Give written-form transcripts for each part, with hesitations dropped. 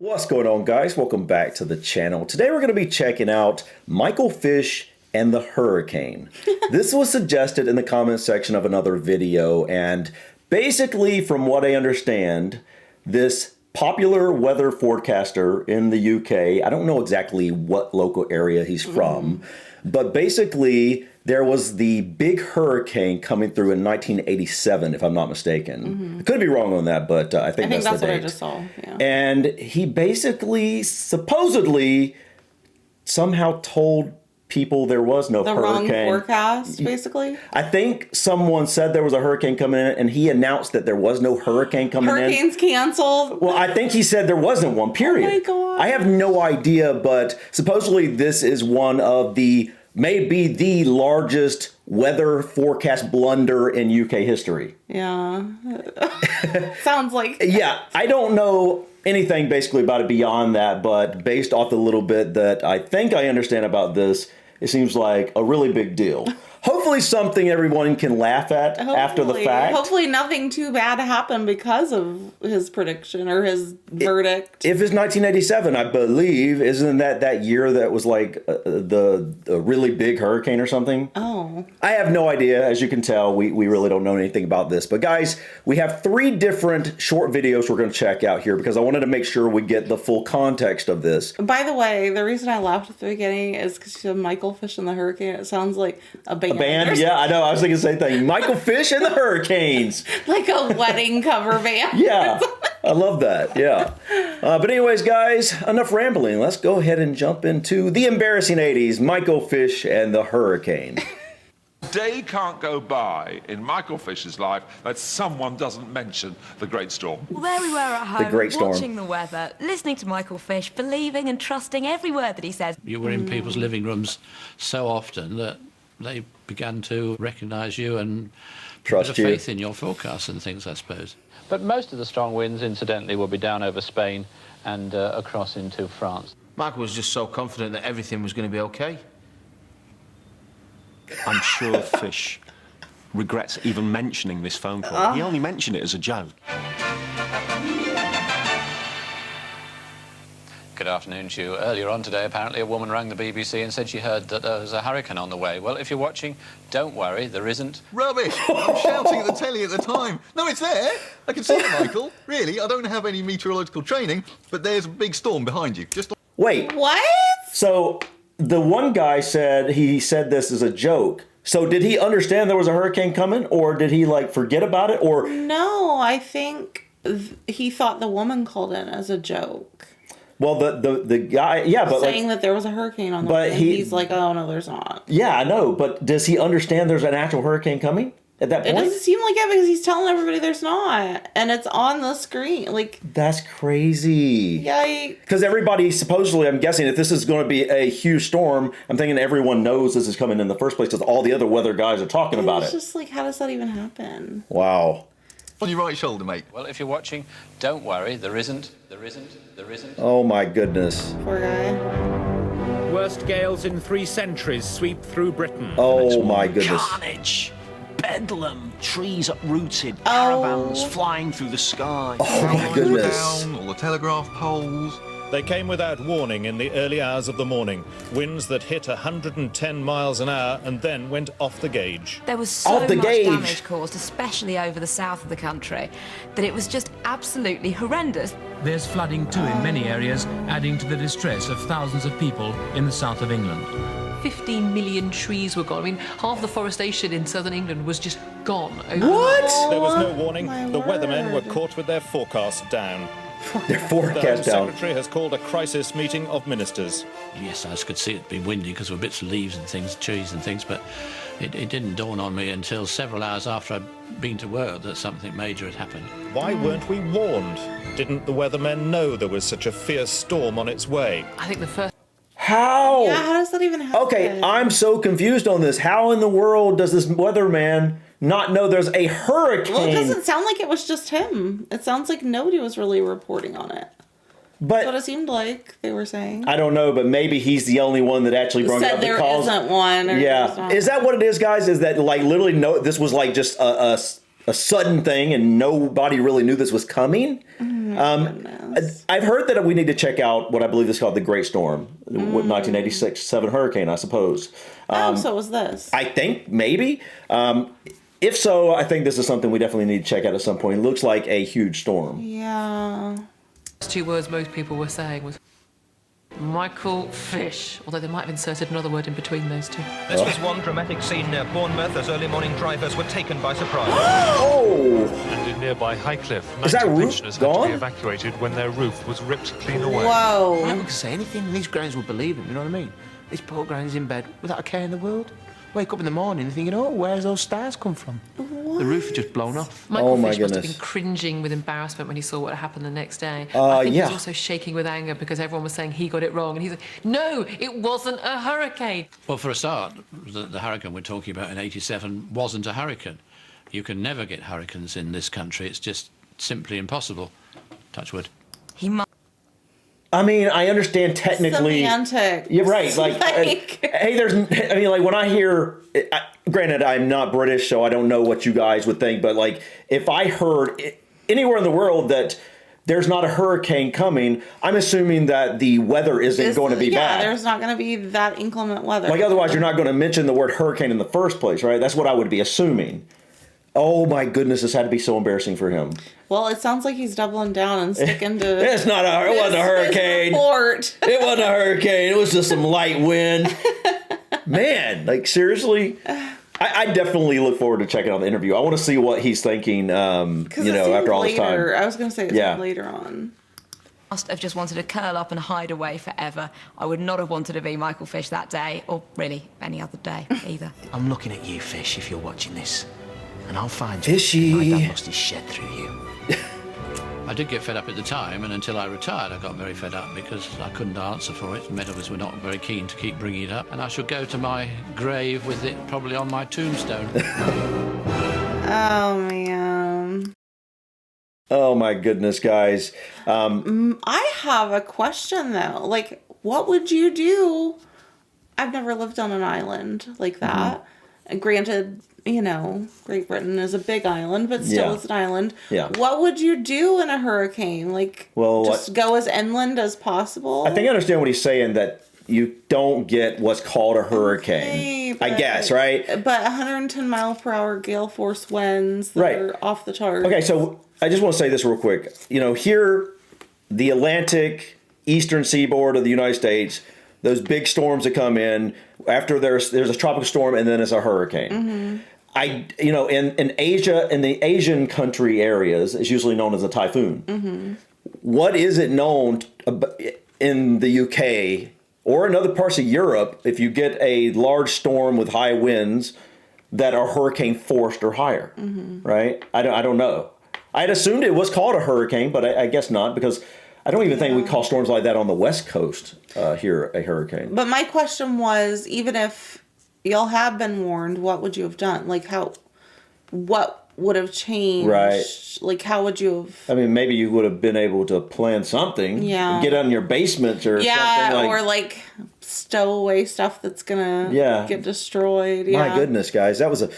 What's going on, guys? Welcome back to the channel. Today we're going to be checking out Michael Fish and the hurricane. This was suggested in the comment section of another video, and basically from what I understand, this popular weather forecaster in the UK, I don't know exactly what local area he's from, but basically there was the big hurricane coming through in 1987, if I'm not mistaken. I could be wrong on that, but I think that's what the date. I just saw. Yeah. And he basically, supposedly, somehow told people there was no hurricane. The wrong forecast, basically? I think someone said there was a hurricane coming in, and he announced that there was no hurricane coming in. Hurricanes canceled? Well, I think he said there wasn't one, period. Oh my God. I have no idea, but supposedly this is one of the, maybe the largest weather forecast blunder in UK history. Yeah. Sounds like. Yeah, I don't know anything basically about it beyond that, but based off the little bit that I think I understand about this, it seems like a really big deal. Hopefully something everyone can laugh at after the fact. Hopefully nothing too bad happened because of his prediction or his verdict. If it's 1987, I believe, isn't that year that was like the really big hurricane or something? Oh. I have no idea. As you can tell, we really don't know anything about this. But guys, we have 3 different short videos we're going to check out here because I wanted to make sure we get the full context of this. By the way, the reason I laughed at the beginning is because you said Michael Fish and the Hurricane. It sounds like a band. A band? Yeah, I know. I was thinking the same thing. Michael Fish and the Hurricanes. Like a wedding cover band. Yeah, I love that. Yeah. But anyways, guys, enough rambling. Let's go ahead and jump into the embarrassing 80s, Michael Fish and the Hurricane. Day can't go by in Michael Fish's life that someone doesn't mention the Great Storm. Well, there we were at home, Great Storm. watching the weather, listening to Michael Fish, believing and trusting every word that he says. You were in people's living rooms so often that they began to recognise you and Trust you. faith in your forecasts and things, I suppose. But most of the strong winds, incidentally, will be down over Spain and across into France. Michael was just so confident that everything was going to be okay. I'm sure Fish regrets even mentioning this phone call. He only mentioned it as a joke. Good afternoon to you. Earlier on today, apparently, a woman rang the BBC and said she heard that there was a hurricane on the way. Well, if you're watching, don't worry, there isn't. Rubbish! I'm shouting at the telly at the time. No, it's there. I can see it, Michael. Really, I don't have any meteorological training, but there's a big storm behind you. Just Wait. What? So the one guy said he said this as a joke. So did he understand there was a hurricane coming, or did he like forget about it, or? No, I think he thought the woman called in as a joke. Well, the guy, yeah, but saying like, that there was a hurricane on the but way, and he's like, oh no, there's not. yeah, I know, but does he understand there's an actual hurricane coming at that It point? doesn't seem like it because he's telling everybody there's not, and it's on the screen. Like, That's crazy. yikes! Because everybody, supposedly, I'm guessing if this is going to be a huge storm, I'm thinking everyone knows this is coming in the first place because all the other weather guys are talking about It's it. just like, how does that even happen? Wow. on your right shoulder, mate. Well, if you're watching, don't worry, there isn't. Oh my goodness. Poor guy. Worst gales in 3 centuries sweep through Britain. Oh my goodness. Carnage, bedlam, trees uprooted, caravans flying through the sky. Oh my Lines were goodness. down, all the telegraph poles. They came without warning in the early hours of the morning. Winds that hit 110 miles an hour and then went off the gauge. There was so Off the much gauge. damage caused, especially over the south of the country, that it was just absolutely horrendous. There's flooding too in many areas, adding to the distress of thousands of people in the south of England. 15 million trees were gone. I mean, half the forestation in southern England was just gone. What? There was no warning. my The weathermen were word. caught with their forecast down. Their The Home forecast down. Secretary has called a crisis meeting of ministers. Yes, I could see it being windy because there were bits of leaves and things, trees and things, but it didn't dawn on me until several hours after I'd been to work that something major had happened. Why weren't we warned? Didn't the weathermen know there was such a fierce storm on its way? I think the first How? Yeah, how does that even happen? Okay, I'm so confused on this. How in the world does this weatherman not know there's a hurricane? Well, it doesn't sound like it was just him. It sounds like nobody was really reporting on it. But That's what it seemed like they were saying. I don't know, but maybe he's the only one that actually brought Said up the there calls. isn't one. Or there's Yeah, not. is that what it is, guys? Is that like literally no? This was like just a sudden thing, and nobody really knew this was coming. is? I've heard that we need to check out what I believe is called the Great Storm, 1986 7 hurricane, I suppose. So was this? I think maybe. If so, I think this is something we definitely need to check out at some point. It looks like a huge storm. Yeah. Two words most people were saying was Michael Fish, although they might have inserted another word in between those two. This was one dramatic scene near Bournemouth as early morning drivers were taken by surprise. Oh! And in nearby Highcliffe, Is that 90 roof pensioners had to gone? be evacuated when their roof was ripped clean away. Whoa. I could say anything. These grounds would believe it, you know what I mean? This poor ground's in bed without a care in the world. Wake up in the morning thinking, oh, where's those stars come from? What? The roof had just blown off. Michael my Fish must have goodness. been cringing with embarrassment when he saw what happened the next day. I think he yeah. was also shaking with anger because everyone was saying he got it wrong. And he's like, no, it wasn't a hurricane. Well, for a start, the hurricane we're talking about in 87 wasn't a hurricane. You can never get hurricanes in this country. It's just simply impossible. Touch wood. He must. I mean, I understand technically. Semantics. You're right. Like, hey, when I hear, granted, I'm not British, so I don't know what you guys would think, but like, if I heard anywhere in the world that there's not a hurricane coming, I'm assuming that the weather isn't going to be bad. Yeah, there's not going to be that inclement weather. Like, otherwise, you're not going to mention the word hurricane in the first place, right? That's what I would be assuming. Oh my goodness, this had to be so embarrassing for him. Well, it sounds like he's doubling down and sticking to. It wasn't a hurricane. It wasn't a hurricane. It was just some light wind. Man, like seriously, I definitely look forward to checking out the interview. I want to see what he's thinking. After all this time. I was going to say it's later on. Must have just wanted to curl up and hide away forever. I would not have wanted to be Michael Fish that day, or really any other day either. I'm looking at you, Fish, if you're watching this. And I'll find you. Fishy. My dad lost his shed through you. I did get fed up at the time, and until I retired, I got very fed up because I couldn't answer for it. Medals were not very keen to keep bringing it up, and I shall go to my grave with it probably on my tombstone. Oh, man. Oh, my goodness, guys. I have a question, though. Like, what would you do? I've never lived on an island like that. And granted, Great Britain is a big island, but still it's an island. Yeah. What would you do in a hurricane? Like, just go as inland as possible? I think I understand what he's saying, that you don't get what's called a hurricane. I guess, right? But 110 mile per hour gale force winds that are off the charts. Okay, so I just want to say this real quick. Here, the Atlantic, eastern seaboard of the United States, those big storms that come in after there's a tropical storm and then it's a hurricane. In Asia, in the Asian country areas, it's usually known as a typhoon. What is it known in the UK or in other parts of Europe if you get a large storm with high winds that are hurricane forced or higher? Right? I don't know. I'd assumed it was called a hurricane, but I guess not, because I don't even think we call storms like that on the West Coast here a hurricane. But my question was, even if y'all have been warned, what would you have done? Like, what would have changed? Right. Like, how would you have... I mean, maybe you would have been able to plan something. Yeah. Get in your basement or something. Or like stow away stuff that's gonna get destroyed. My goodness, guys, that was a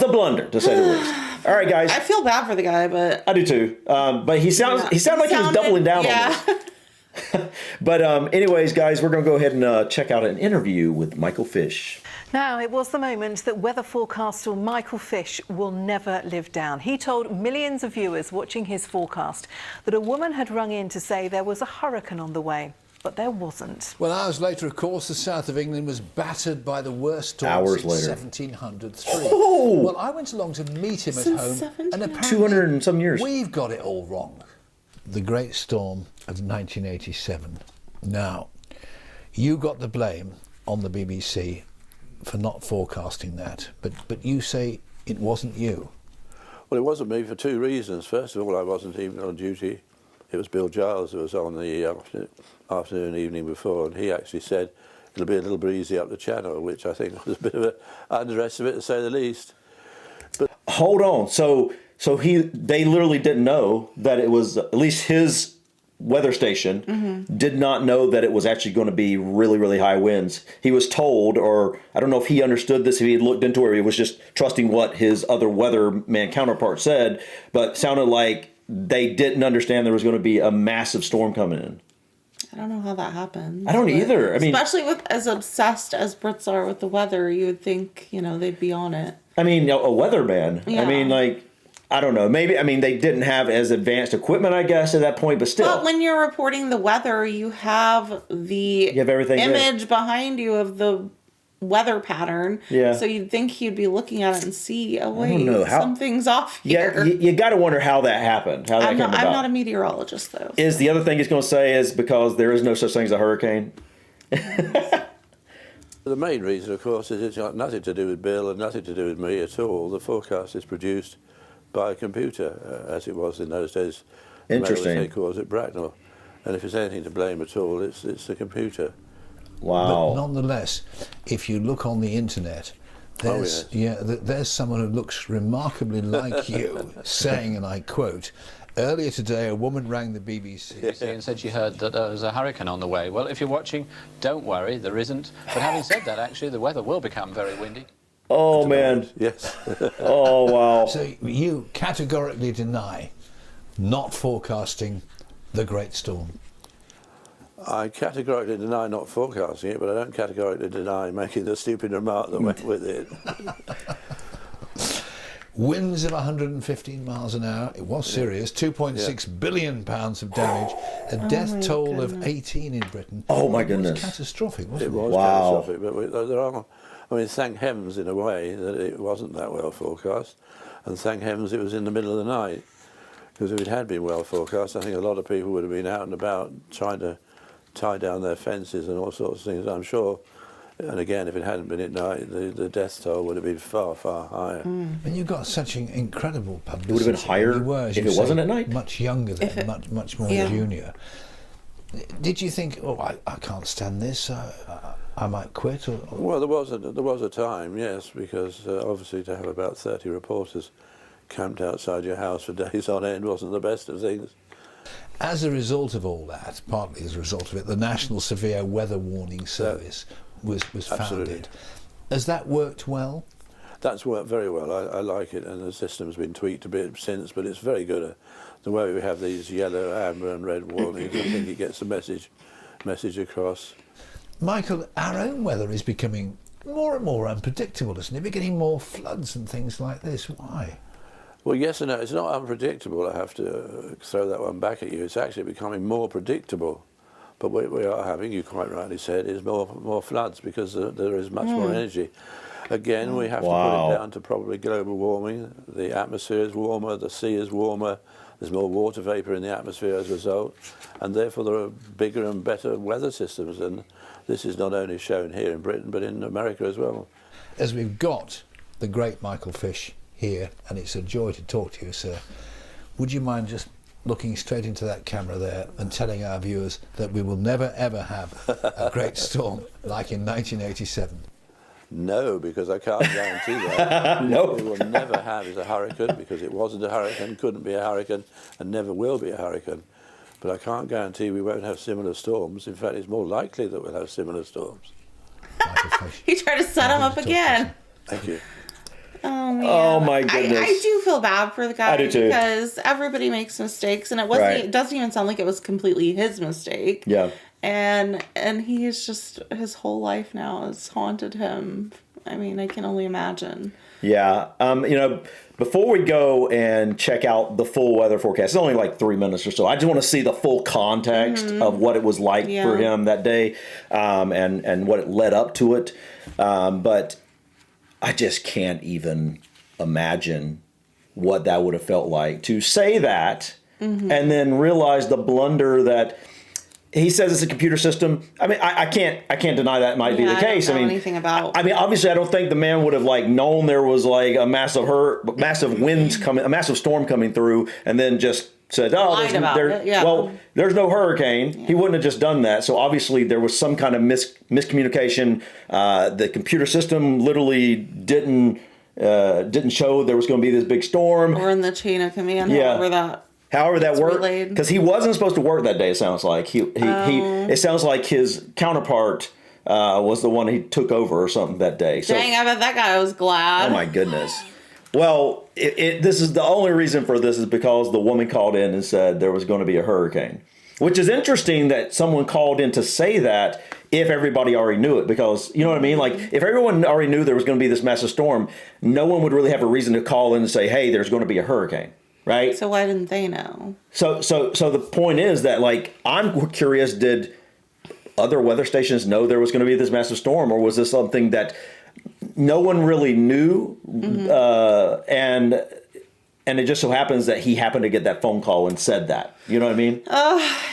blunder, to say the least. All right, guys. I feel bad for the guy, but I do too. But he sounded like he was doubling down on this. But anyways, guys, we're gonna go ahead and check out an interview with Michael Fish. Now, it was the moment that weather forecaster Michael Fish will never live down. He told millions of viewers watching his forecast that a woman had rung in to say there was a hurricane on the way. But there wasn't. Well, hours later, of course, the south of England was battered by the worst storm since 1703. Oh! Well, I went along to meet him at home, and apparently 200 and some years. We've got it all wrong. The Great Storm of 1987. Now, you got the blame on the BBC for not forecasting that, but you say it wasn't you. Well, it wasn't me for two reasons. First of all, I wasn't even on duty. It was Bill Giles who was on the afternoon, evening before, and he actually said it'll be a little breezy up the channel, which I think was a bit of an underestimate, to say the least. But hold on, so they literally didn't know that it was, at least his weather station did not know that it was actually going to be really, really high winds. He was told, or I don't know if he understood this, if he had looked into it, or he was just trusting what his other weatherman counterpart said, but sounded like they didn't understand there was going to be a massive storm coming in. I don't know how that happens. I don't either. I mean, especially with as obsessed as Brits are with the weather, you would think, they'd be on it. I mean, a weatherman. Yeah. I mean, like, I don't know. Maybe, I mean, they didn't have as advanced equipment, I guess, at that point, but still. But when you're reporting the weather, you have the everything image behind you of the weather pattern. Yeah. So you'd think you'd be looking at it and see, oh, wait, don't know how- something's off here. Yeah, you got to wonder how that happened, how that came about. I'm not a meteorologist, though. Is the other thing he's going to say is because there is no such thing as a hurricane? The main reason, of course, is it's got nothing to do with Bill and nothing to do with me at all. The forecast is produced by a computer, as it was in those days. Interesting. Headquarters at Bracknell. And if there's anything to blame at all, it's the computer. Wow. But nonetheless, if you look on the internet, there's, there's someone who looks remarkably like you saying, and I quote, "Earlier today, a woman rang the BBC and said she heard that there was a hurricane on the way." Well, if you're watching, don't worry, there isn't. But having said that, actually, the weather will become very windy. Oh, man. Yes. Oh, wow. So you categorically deny not forecasting the Great Storm? I categorically deny not forecasting it, but I don't categorically deny making the stupid remark that went with it. Winds of 115 miles an hour. It was serious. 2.6 billion pounds of damage. A death toll of 18 in Britain. Oh, my It goodness. was catastrophic, wasn't it? It was catastrophic, but there are, I mean, thank heavens in a way that it wasn't that well forecast, and thank heavens it was in the middle of the night, because if it had been well forecast, I think a lot of people would have been out and about trying to tie down their fences and all sorts of things, I'm sure. And again, if it hadn't been at night, the death toll would have been far, far higher. And you got such an incredible publicity. It would have been higher You were, as if you it say, wasn't at night? Much younger then, much more junior. Did you think, oh, I can't stand this, I might quit? Or? Well, there was a time, yes, because obviously to have about 30 reporters camped outside your house for days on end wasn't the best of things. As a result of all that, partly as a result of it, the National Severe Weather Warning Service was founded. Has that worked well? That's worked very well. I like it, and the system's been tweaked a bit since, but it's very good. The way we have these yellow, amber and red warnings, I think it gets the message across. Michael, our own weather is becoming more and more unpredictable, isn't it? We're getting more floods and things like this. Why? Well, yes and no. It's not unpredictable. I have to throw that one back at you. It's actually becoming more predictable. But what we are having, you quite rightly said, is more floods because there is much more energy. Again, we have to put it down to probably global warming. The atmosphere is warmer, the sea is warmer, there's more water vapour in the atmosphere as a result, and therefore there are bigger and better weather systems. And this is not only shown here in Britain, but in America as well. As we've got the great Michael Fish here, and it's a joy to talk to you, sir, would you mind just looking straight into that camera there and telling our viewers that we will never ever have a great storm like in 1987? No, because I can't guarantee that. No. What we will never have is a hurricane, because it wasn't a hurricane, couldn't be a hurricane, and never will be a hurricane. But I can't guarantee we won't have similar storms. In fact, it's more likely that we'll have similar storms. He tried to set him up again. Thank you. Oh, man. Oh, my goodness. I do feel bad for the guy. I do too. Because everybody makes mistakes, and it doesn't even sound like it was completely his mistake. Yeah. And he is just, his whole life now has haunted him. I mean, I can only imagine. Yeah. Before we go and check out the full weather forecast, it's only like 3 minutes or so. I just want to see the full context of what it was like for him that day, and what it led up to it. But I just can't even imagine what that would have felt like to say that and then realize the blunder that he says it's a computer system. I mean, I can't deny that might be the case. I don't know anything about. I mean, obviously, I don't think the man would have known there was like a massive winds coming, a massive storm coming through, and then just said, "Oh, there's no hurricane." Yeah. He wouldn't have just done that. So obviously, there was some kind of miscommunication. The computer system literally didn't show there was going to be this big storm, or in the chain of command, However that worked, because he wasn't supposed to work that day. It sounds like it sounds like his counterpart was the one he took over or something that day. So, dang, I bet that guy was glad. Oh my goodness. Well, this is the only reason for this is because the woman called in and said there was going to be a hurricane, which is interesting that someone called in to say that if everybody already knew it, because you know what I mean? Like if everyone already knew there was going to be this massive storm, no one would really have a reason to call in and say, hey, there's going to be a hurricane. Right. So why didn't they know? So the point is that, like, I'm curious, did other weather stations know there was going to be this massive storm, or was this something that no one really knew? And it just so happens that he happened to get that phone call and said that. You know what I mean?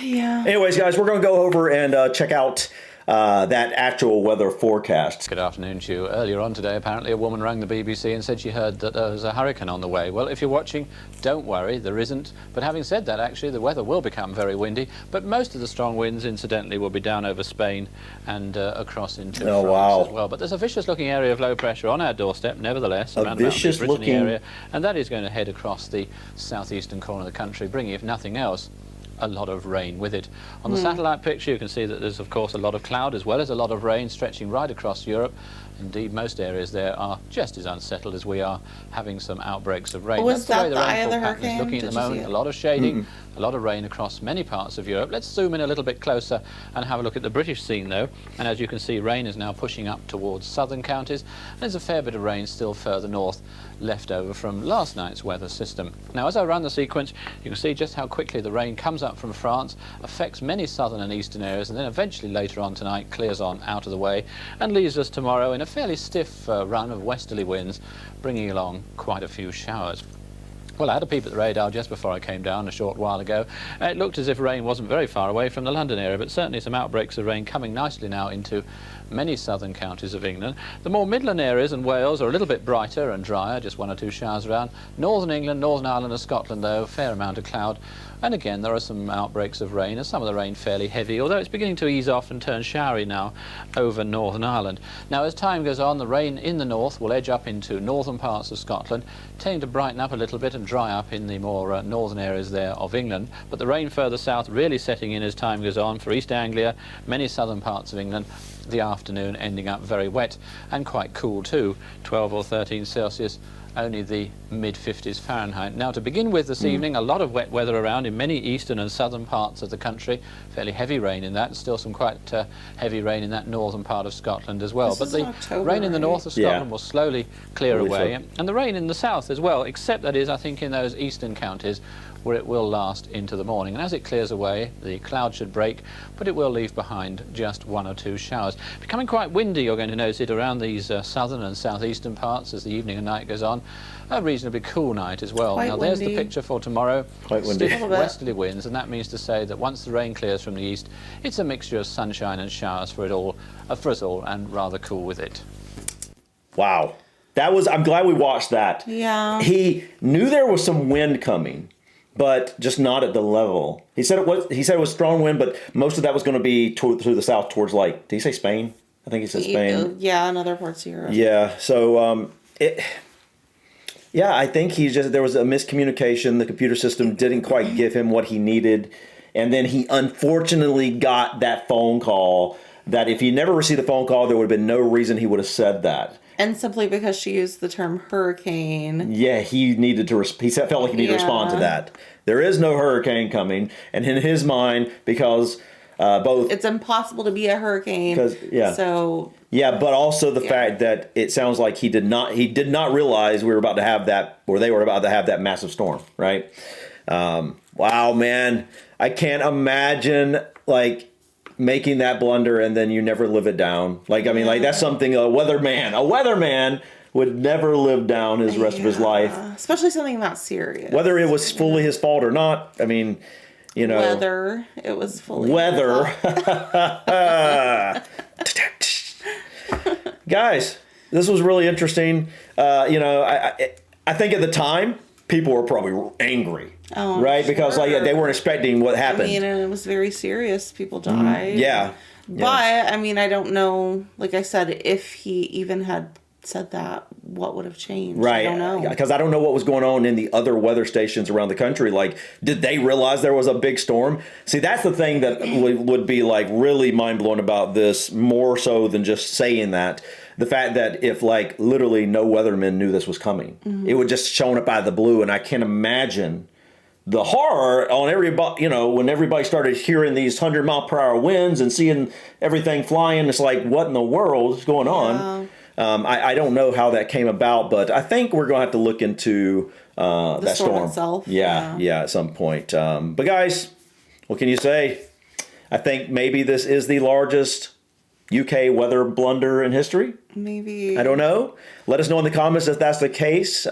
Yeah. Anyways, guys, we're going to go over and check out that actual weather forecast. Good afternoon to you. Earlier on today, apparently, a woman rang the BBC and said she heard that there was a hurricane on the way. Well, if you're watching, don't worry, there isn't. But having said that, actually, the weather will become very windy. But most of the strong winds, incidentally, will be down over Spain and across into France as well. But there's a vicious-looking area of low pressure on our doorstep, nevertheless, around about the Brittany area, and that is going to head across the southeastern corner of the country, bringing, if nothing else, a lot of rain with it. On the satellite picture, you can see that there's, of course, a lot of cloud as well as a lot of rain stretching right across Europe. Indeed, most areas there are just as unsettled as we are, having some outbreaks of rain. Was That's that the way the eye of rainfall the pattern is hurricane? looking at Did the you see moment. it? A lot of shading, a lot of rain across many parts of Europe. Let's zoom in a little bit closer and have a look at the British scene, though. And as you can see, rain is now pushing up towards southern counties. There's a fair bit of rain still further north, left over from last night's weather system. Now, as I run the sequence, you can see just how quickly the rain comes up from France, affects many southern and eastern areas, and then eventually later on tonight clears on out of the way and leaves us tomorrow in a fairly stiff run of westerly winds, bringing along quite a few showers. Well, I had a peep at the radar just before I came down a short while ago. It looked as if rain wasn't very far away from the London area, but certainly some outbreaks of rain coming nicely now into many southern counties of England. The more midland areas and Wales are a little bit brighter and drier, just one or two showers around. Northern England, Northern Ireland and Scotland, though, a fair amount of cloud. And again, there are some outbreaks of rain, and some of the rain fairly heavy, although it's beginning to ease off and turn showery now over Northern Ireland. Now, as time goes on, the rain in the north will edge up into northern parts of Scotland, tending to brighten up a little bit and dry up in the more northern areas there of England. But the rain further south really setting in as time goes on for East Anglia, many southern parts of England, the afternoon ending up very wet and quite cool too, 12 or 13 Celsius, only the mid-50s Fahrenheit. Now, to begin with this evening, a lot of wet weather around in many eastern and southern parts of the country. Fairly heavy rain in that, still some quite heavy rain in that northern part of Scotland as well. But the rain in the north of Scotland will slowly clear away, and the rain in the south as well, except that is, I think, in those eastern counties where it will last into the morning. And as it clears away, the cloud should break, but it will leave behind just one or two showers. Becoming quite windy, you're going to notice it around these southern and southeastern parts as the evening and night goes on. A reasonably cool night as well. Quite now, there's windy. the picture for tomorrow. Quite windy. Stiff westerly winds, and that means to say that once the rain clears from the east, it's a mixture of sunshine and showers for us all, and rather cool with it. Wow. I'm glad we watched that. Yeah. He knew there was some wind coming, but just not at the level. He said it was strong wind, but most of that was going to be through the south towards, like, did he say Spain? I think he said Spain. Yeah, and other parts of Europe. Yeah. So I think there was a miscommunication. The computer system didn't quite give him what he needed, and then he unfortunately got that phone call. That if he never received the phone call, there would have been no reason he would have said that. And simply because she used the term hurricane. Yeah, he needed to. He felt like he needed to respond to that. There is no hurricane coming, and in his mind, because both it's impossible to be a hurricane. So but also the fact that it sounds like he did not realize we were about to have that, or they were about to have that massive storm. Right? Wow, man, I can't imagine making that blunder and then you never live it down. That's something a weatherman would never live down his rest of his life. Especially something that serious. Whether it was fully his fault or not, I mean, Whether it was fully weather. Guys, this was really interesting. I think at the time, people were probably angry. Oh, right? Because they weren't expecting what happened. I mean, and it was very serious. People died. Yeah. But, I mean, I don't know, like I said, if he even had said that, what would have changed? Right. I don't know. Because I don't know what was going on in the other weather stations around the country. Like, did they realize there was a big storm? See, that's the thing that would be, really mind-blowing about this, more so than just saying that. the fact that if like literally no weatherman knew this was coming, it would just shown up out of the blue, and I can't imagine the horror on everybody, you know, when everybody started hearing these 100-mile-per-hour winds and seeing everything flying. It's like, what in the world is going on? I don't know how that came about, but I think we're going to have to look into that storm itself. Yeah, at some point. But guys, what can you say? I think maybe this is the largest UK weather blunder in history. Maybe. I don't know. Let us know in the comments if that's the case.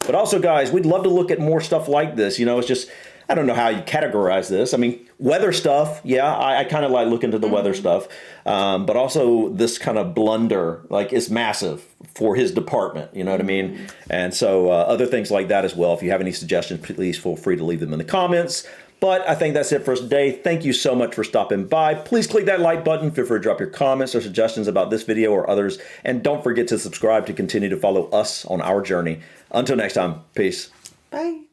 But also, guys, we'd love to look at more stuff like this. You know, it's just, I don't know how you categorize this. I mean, weather stuff, yeah, I kind of like looking into the weather stuff. But also this kind of blunder, like, is massive for his department. You know what I mean? And so other things like that as well. If you have any suggestions, please feel free to leave them in the comments. But I think that's it for us today. Thank you so much for stopping by. Please click that like button. Feel free to drop your comments or suggestions about this video or others. And don't forget to subscribe to continue to follow us on our journey. Until next time, peace. Bye.